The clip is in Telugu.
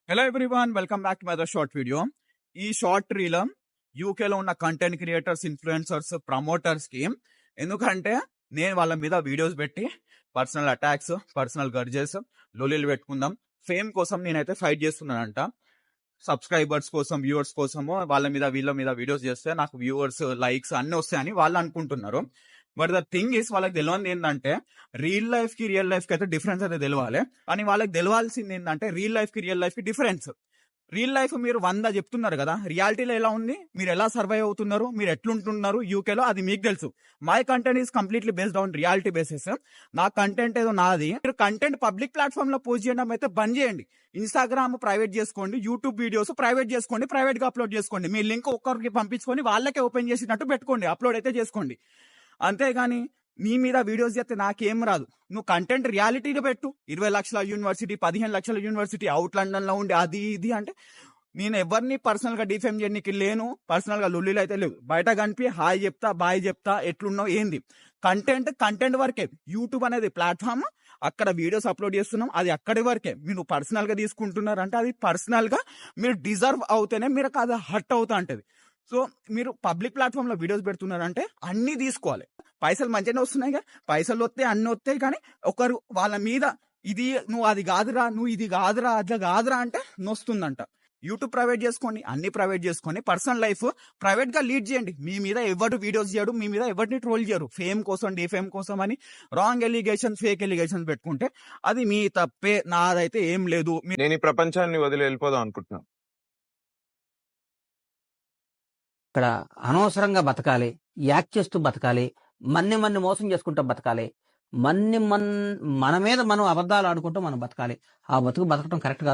Hello everyone, welcome back to my short video. ఈ షార్ట్ రీల్ యూకేలో ఉన్న కంటెంట్ క్రియేటర్స్, ఇన్ఫ్లుయెన్సర్స్, ప్రమోటర్స్ కి, ఎందుకంటే నేను వాళ్ళ మీద వీడియోస్ పెట్టి పర్సనల్ అటాక్స్, పర్సనల్ గర్జెస్, లొల్లిలు పెట్టుకుందాం, ఫేమ్ కోసం నేనైతే ఫైట్ చేస్తున్నానంట. సబ్స్క్రైబర్స్ కోసం, వ్యూవర్స్ కోసము వాళ్ళ మీద వీళ్ళ మీద వీడియోస్ చేస్తే నాకు వ్యూవర్స్, లైక్స్ అన్ని వస్తాయని వాళ్ళు అనుకుంటున్నారు. బట్ ద థింగ్ ఇస్, వాళ్ళకి తెలియదు ఏంటంటే రియల్ లైఫ్ కి రియల్ లైఫ్ కి అయితే డిఫరెన్స్ అయితే తెలియాలి. అని వాళ్ళకి తెలియాల్సింది ఏంటంటే రియల్ లైఫ్ కి రియల్ లైఫ్ కి డిఫరెన్స్. రియల్ లైఫ్ మీరు 100 చెప్తున్నారు కదా, రియాలిటీలో ఎలా ఉంది, మీరు ఎలా సర్వైవ్ అవుతున్నారు, మీరు ఎట్లుంటున్నారు యూకేలో, అది మీకు తెలుసు. My content is completely based on reality basis. నా కంటెంట్ ఏదో నాది. మీరు కంటెంట్ పబ్లిక్ ప్లాట్ఫామ్ లో పోస్ట్ చేయడం అయితే బంద్ చేయండి. ఇన్స్టాగ్రామ్ ప్రైవేట్ చేసుకోండి, యూట్యూబ్ వీడియోస్ ప్రైవేట్ చేసుకోండి, ప్రైవేట్ గా అప్లోడ్ చేసుకోండి. మీ లింక్ ఒక్కరికి పంపించుకొని వాళ్ళకే ఓపెన్ చేసినట్టు పెట్టుకోండి, అప్లోడ్ అయితే చేసుకోండి. అంతేగాని నీ మీద వీడియోస్ చేస్తే నాకేం రాదు. నువ్వు కంటెంట్ రియాలిటీగా పెట్టు. 20 లక్షల యూనివర్సిటీ, 15 లక్షల యూనివర్సిటీ, అవుట్ లండన్ లో ఉండి అది ఇది అంటే, నేను ఎవరిని పర్సనల్ గా డిఫేమ్ చేయడానికి లేను. పర్సనల్ గా లొల్లీలు అయితే లేవు. బయట కనిపి హాయ్ చెప్తా, బాయ్ చెప్తా, ఎట్లున్నావు ఏంది. కంటెంట్ వరకే. యూట్యూబ్ అనేది ప్లాట్ఫామ్, అక్కడ వీడియోస్ అప్లోడ్ చేస్తున్నాం, అది అక్కడి వరకే. మీరు పర్సనల్ గా తీసుకుంటున్నారంటే అది పర్సనల్ గా మీరు డిజర్వ్ అవుతేనే మీరు అది హర్ట్ అవుతా అంటది. సో మీరు పబ్లిక్ ప్లాట్ఫామ్ లో వీడియోస్ పెడుతున్నారంటే అన్ని తీసుకోవాలి. పైసలు మంచిగానే వస్తున్నాయిగా, పైసలు వస్తాయి, అన్ని వస్తాయి. కానీ ఒకరు వాళ్ళ మీద ఇది నువ్వు అది కాదురా, నువ్వు ఇది కాదురా, అట్లా కాదురా అంటే నొస్తుందంట. యూట్యూబ్ ప్రైవేట్ చేసుకోండి, అన్ని ప్రైవేట్ చేసుకొని పర్సనల్ లైఫ్ ప్రైవేట్ గా లీడ్ చేయండి. మీ మీద ఎవరు వీడియోస్ చేయడు, మీ మీద ఎవరిని ట్రోల్ చేయరు. ఫేమ్ కోసం, డిఫేమ్ కోసం అని రాంగ్ ఎలిగేషన్స్, ఫేక్ ఎలిగేషన్స్ పెట్టుకుంటే అది మీ తప్పే. నాదైతే ఏం లేదు. నేను ఈ ప్రపంచాన్ని వదిలి వెళ్ళిపోదాం అనుకుంటున్నాను. ఇక్కడ అనవసరంగా బతకాలి, యాక్ట్ చేస్తూ బతకాలి, మన్ని మోసం చేసుకుంటూ బతకాలి, మన మీద మనం అబద్ధాలు ఆడుకుంటూ మనం బతకాలి. ఆ బతుకు బతకటం కరెక్ట్ కాదు.